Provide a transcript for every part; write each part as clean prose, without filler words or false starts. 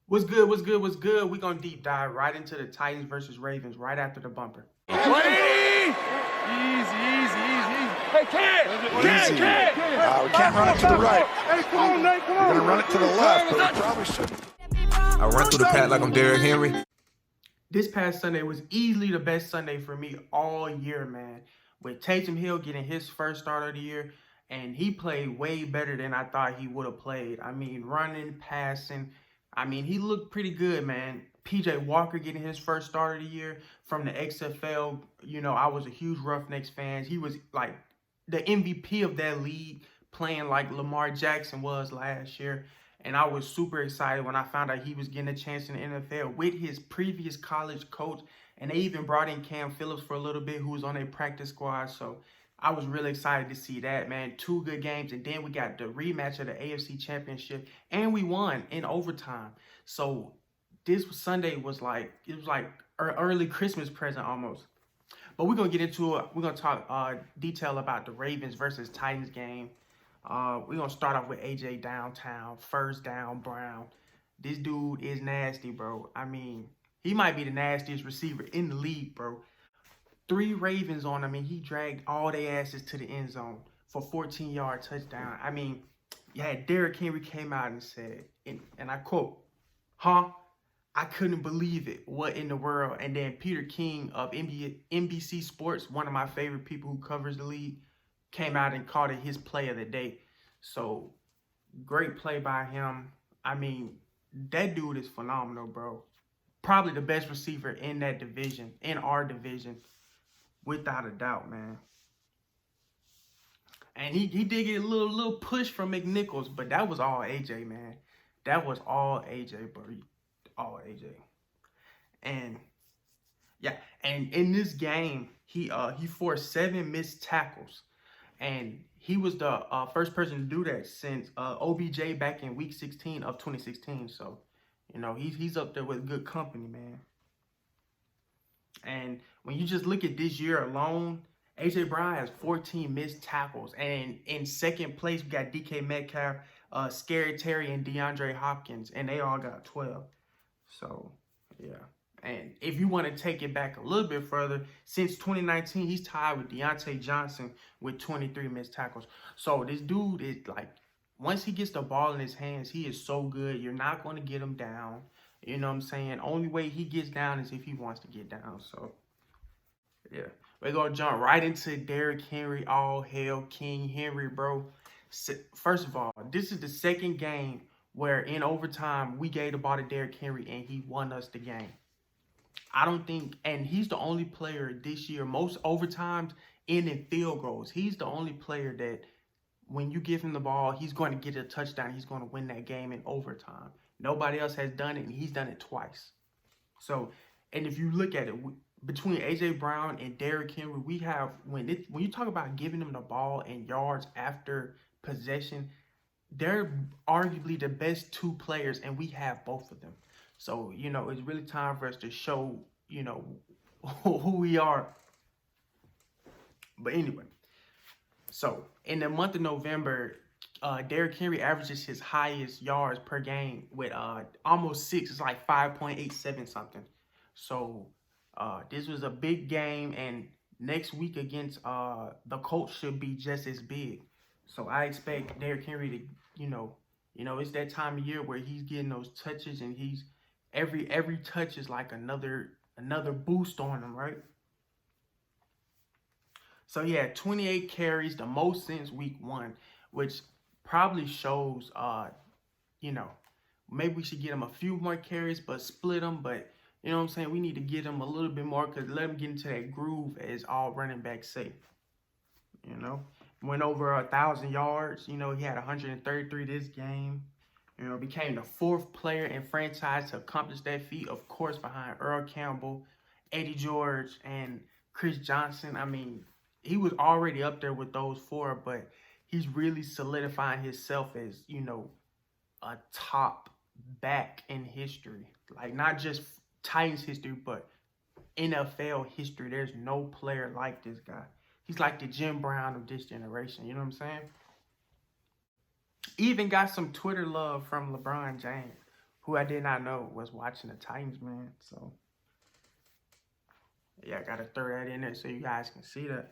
What's good? What's good? What's good? We're going to deep dive right into the Titans versus Ravens right after the bumper. Easy. Hey, we can't run it to the right. Hey, come on, Nate, come on. We're going to run it to the left, but we probably shouldn't. I run through the pad like I'm Derrick Henry. This past Sunday was easily the best Sunday for me all year, man. With Taysom Hill getting his first start of the year, and he played way better than I thought he would have played. I mean, running, passing. I mean, he looked pretty good, man. PJ Walker getting his first start of the year from the XFL. You know, I was a huge Roughnecks fan. He was like the MVP of that league, playing like Lamar Jackson was last year. And I was super excited when I found out he was getting a chance in the NFL with his previous college coach. And they even brought in Cam Phillips for a little bit, who was on a practice squad. So I was really excited to see that, man. 2 good games. And then we got the rematch of the AFC Championship. And we won in overtime. So this Sunday was like, it was like an early Christmas present almost. But we're going to get into it. We're going to talk detail about the Ravens versus Titans game. We're going to start off with AJ Downtown, first down Brown. This dude is nasty, bro. I mean, he might be the nastiest receiver in the league, bro. 3 Ravens on him, and he dragged all their asses to the end zone for 14-yard touchdown. I mean, yeah, Derrick Henry came out and said, and I quote, I couldn't believe it. What in the world? And then Peter King of NBC Sports, one of my favorite people who covers the league, came out and called it his play of the day. So, great play by him. I mean, that dude is phenomenal, bro. Probably the best receiver in that division, in our division, without a doubt, man. And he did get a little push from McNichols, but that was all AJ, man. That was all AJ, bro. All AJ. And yeah, and in this game, he forced 7 missed tackles. And he was the first person to do that since OBJ back in week 16 of 2016. So, you know, he's up there with good company, man. And when you just look at this year alone, A.J. Brown has 14 missed tackles. And in second place, we got DK Metcalf, Scary Terry, and DeAndre Hopkins. And they all got 12. So, yeah. And if you want to take it back a little bit further, since 2019, he's tied with Deontay Johnson with 23 missed tackles. So this dude is like, once he gets the ball in his hands, he is so good. You're not going to get him down. You know what I'm saying? Only way he gets down is if he wants to get down. So, yeah. We're going to jump right into Derrick Henry. All hail King Henry, bro. First of all, this is the second game where in overtime, we gave the ball to Derrick Henry and he won us the game. I don't think, and he's the only player this year, most overtimes in field goals. He's the only player that when you give him the ball, he's going to get a touchdown. He's going to win that game in overtime. Nobody else has done it, and he's done it twice. So, and if you look at it, between A.J. Brown and Derrick Henry, we have, when you talk about giving them the ball and yards after possession, they're arguably the best 2 players, and we have both of them. So, you know, it's really time for us to show, you know, who we are. But anyway, so in the month of November, Derrick Henry averages his highest yards per game with almost 6. It's like 5.87 something. So this was a big game, and next week against the Colts should be just as big. So I expect Derrick Henry to, you know, it's that time of year where he's getting those touches, and he's every touch is like another boost on him, right? So yeah, 28 carries, the most since week 1, which probably shows, you know, maybe we should get him a few more carries, but split them. But you know what I'm saying? We need to get him a little bit more, because let him get into that groove as all running backs say. You know, went over 1,000 yards. You know, he had 133 this game. You know, became the 4th player in franchise to accomplish that feat, of course, behind Earl Campbell, Eddie George, and Chris Johnson. I mean, he was already up there with those 4, but he's really solidifying himself as, you know, a top back in history. Like, not just Titans history, but NFL history. There's no player like this guy. He's like the Jim Brown of this generation. You know what I'm saying? Even got some Twitter love from LeBron James, who I did not know was watching the Titans, man. So, yeah, I got to throw that in there so you guys can see that.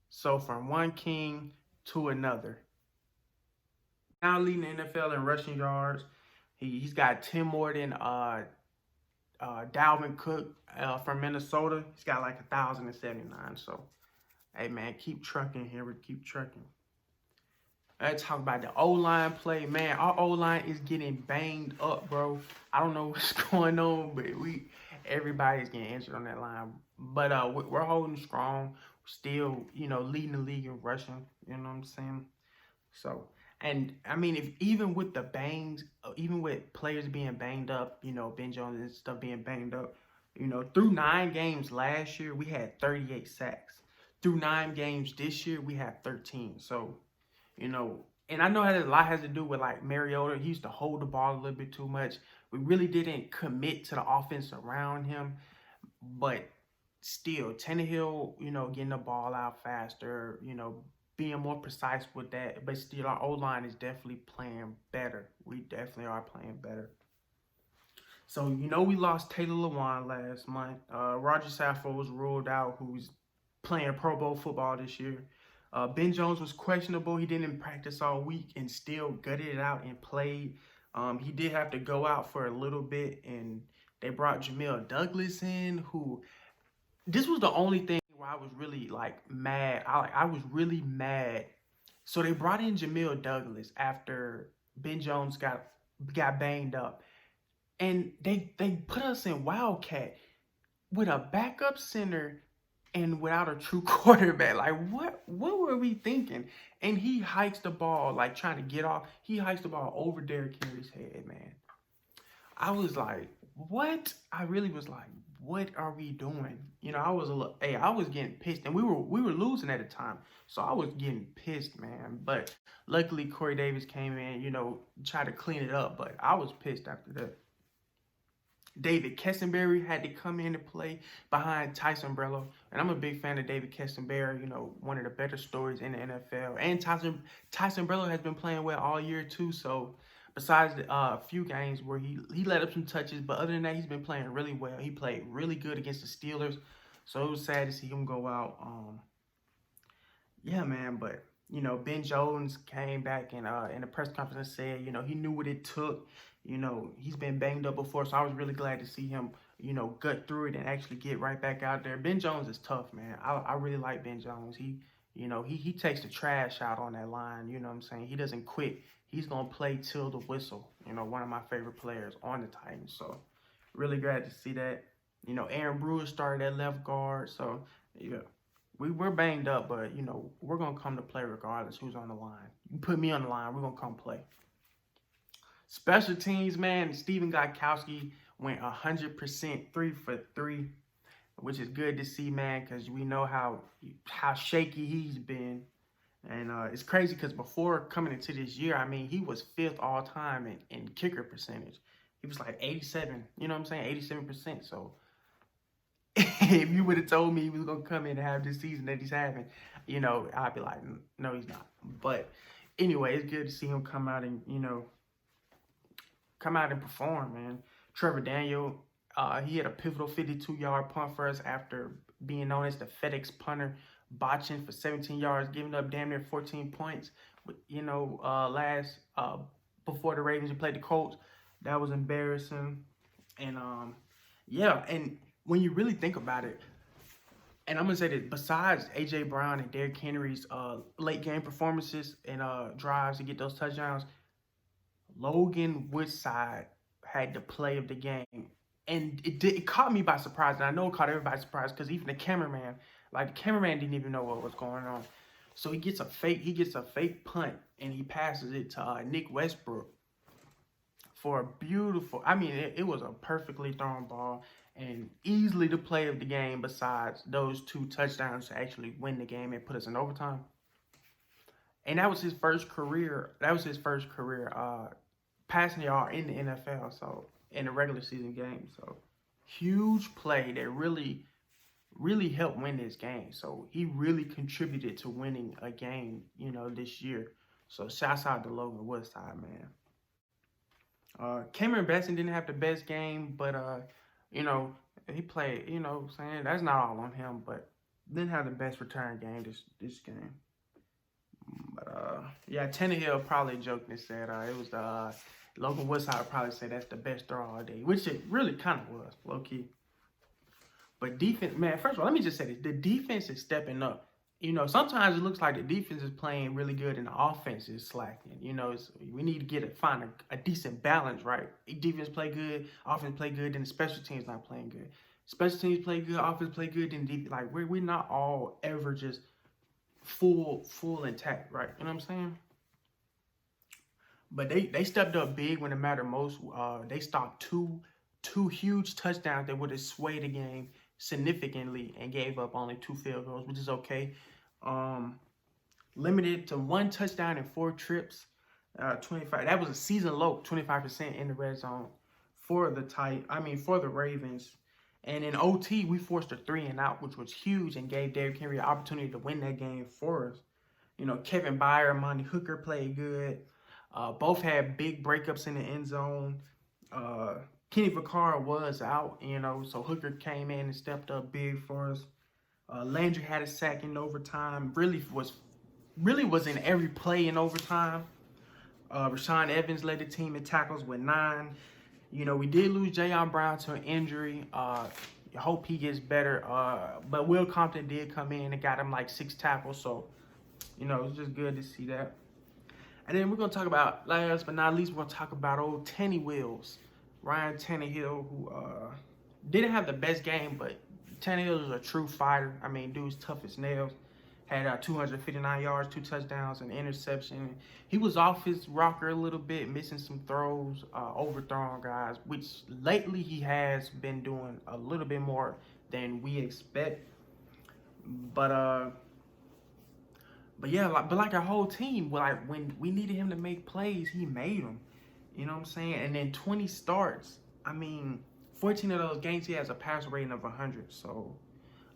So, from one king to another. Now leading the NFL in rushing yards. He's got 10 more than Dalvin Cook from Minnesota. He's got like 1,079. So, hey, man, keep trucking here. Keep trucking. Let's talk about the O-line play. Man, our O-line is getting banged up, bro. I don't know what's going on, but everybody's getting injured on that line. But we're holding strong. Still, leading the league in rushing. You know what I'm saying? So, and I mean, if even with the bangs, even with players being banged up, Ben Jones and stuff being banged up, through 9 games last year, we had 38 sacks. Through 9 games this year, we had 13. So, and I know that a lot has to do with like Mariota. He used to hold the ball a little bit too much. We really didn't commit to the offense around him, but still, Tannehill, getting the ball out faster, being more precise with that. But still, our O-line is definitely playing better. We definitely are playing better. So, we lost Taylor Lewan last month. Roger Saffold was ruled out, who's playing Pro Bowl football this year. Ben Jones was questionable. He didn't practice all week and still gutted it out and played. He did have to go out for a little bit, and they brought Jamil Douglas in, who this was the only thing where I was really like mad. I was really mad. So they brought in Jamil Douglas after Ben Jones got banged up, and they put us in Wildcat with a backup center and without a true quarterback. Like, what were we thinking? And he hikes the ball, like trying to get off. He hikes the ball over Derrick Henry's head, man. I was like, what? I really was like, what are we doing? I was I was getting pissed, and we were losing at the time, so I was getting pissed, man. But luckily, Corey Davis came in, tried to clean it up. But I was pissed after that. David Kessenberry had to come in and play behind Tyson Brello. And I'm a big fan of David Kessenberry, one of the better stories in the NFL. And Tyson Brello has been playing well all year too. So besides a few games where he let up some touches, but other than that, he's been playing really well. He played really good against the Steelers. So it was sad to see him go out. Yeah, man, but Ben Jones came back and in the press conference and said, he knew what it took. He's been banged up before, so I was really glad to see him, gut through it and actually get right back out there. Ben Jones is tough, man. I really like Ben Jones. He takes the trash out on that line. You know what I'm saying? He doesn't quit. He's gonna play till the whistle. One of my favorite players on the Titans. So really glad to see that. Aaron Brewer started at left guard. So yeah. We're banged up, but, we're going to come to play regardless who's on the line. You put me on the line, we're going to come play. Special teams, man, Stephen Gostkowski went 100% 3 for 3, which is good to see, man, because we know how shaky he's been. And it's crazy because before coming into this year, I mean, he was 5th all time in kicker percentage. He was like 87, 87%. So if you would have told me he was going to come in and have this season that he's having, I'd be like, no, he's not. But anyway, it's good to see him come out and, perform, man. Trevor Daniel, he had a pivotal 52-yard punt for us after being known as the FedEx punter, botching for 17 yards, giving up damn near 14 points. Before the Ravens played the Colts, that was embarrassing. And, yeah, and when you really think about it, and I'm going to say that besides A.J. Brown and Derrick Henry's late game performances and drives to get those touchdowns, Logan Woodside had the play of the game. And it caught me by surprise. And I know it caught everybody by surprise because even the cameraman didn't even know what was going on. So he gets a fake punt and he passes it to Nick Westbrook for a beautiful, it was a perfectly thrown ball. And easily the play of the game besides those 2 touchdowns to actually win the game and put us in overtime. And that was his first career passing yard in the NFL, so in a regular season game. So huge play that really, really helped win this game. So he really contributed to winning a game, this year. So shouts out to Logan Woodside, man. Cameron Besson didn't have the best game, but you know, he played. You know, what I'm saying that's not all on him, but didn't have the best return game this game. But yeah, Tannehill probably joked and said it was the Logan Woodside would probably say that's the best throw all day, which it really kind of was, low key. But defense, man, first of all, let me just say this: the defense is stepping up. You know, sometimes it looks like the defense is playing really good and the offense is slacking. You know, we need to find a decent balance, right? Defense play good, offense play good, then the special teams not playing good. Special teams play good, offense play good, then defense, like we're not all ever just full intact, right? You know what I'm saying? But they stepped up big when it mattered most. They stopped two huge touchdowns that would have swayed the game significantly and gave up only 2 field goals, which is okay. Limited to 1 touchdown and 4 trips. 25. That was a season low, 25% in the red zone for the Ravens. And in OT, we forced a 3 and out, which was huge and gave Derrick Henry the opportunity to win that game for us. You know, Kevin Byard, Monty Hooker played good. Both had big breakups in the end zone. Kenny Vaccaro was out, you know, so Hooker came in and stepped up big for us. Landry had a sack in overtime. Really was in every play in overtime. Rashawn Evans led the team in tackles with 9. You know, we did lose Jayon Brown to an injury. Hope he gets better. But Will Compton did come in and got him like 6 tackles. So, you know, it's just good to see that. And then we're going to talk about, last but not least, we're going to talk about old Tanny Wheels. Ryan Tannehill, who didn't have the best game, but Tannehill is a true fighter. I mean, dude's tough as nails. Had 259 yards, 2 touchdowns, and an interception. He was off his rocker a little bit, missing some throws, overthrowing guys, which lately he has been doing a little bit more than we expect. But yeah, like our whole team, like when we needed him to make plays, he made them. You know what I'm saying? And then 20 starts. I mean, 14 of those games he has a pass rating of 100. So,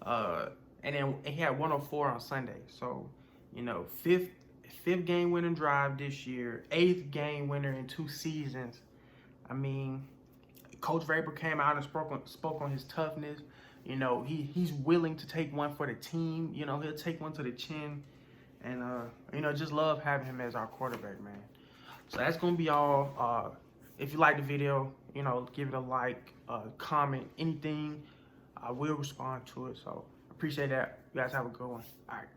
and then he had 104 on Sunday. So, you know, fifth game winning drive this year, 8th game winner in 2 seasons. I mean, Coach Vrabel came out and spoke on his toughness. You know, he's willing to take one for the team. You know, he'll take one to the chin. And, you know, just love having him as our quarterback, man. So that's going to be all. If you like the video, you know, give it a like, comment, anything. I will respond to it. So appreciate that. You guys have a good one. All right.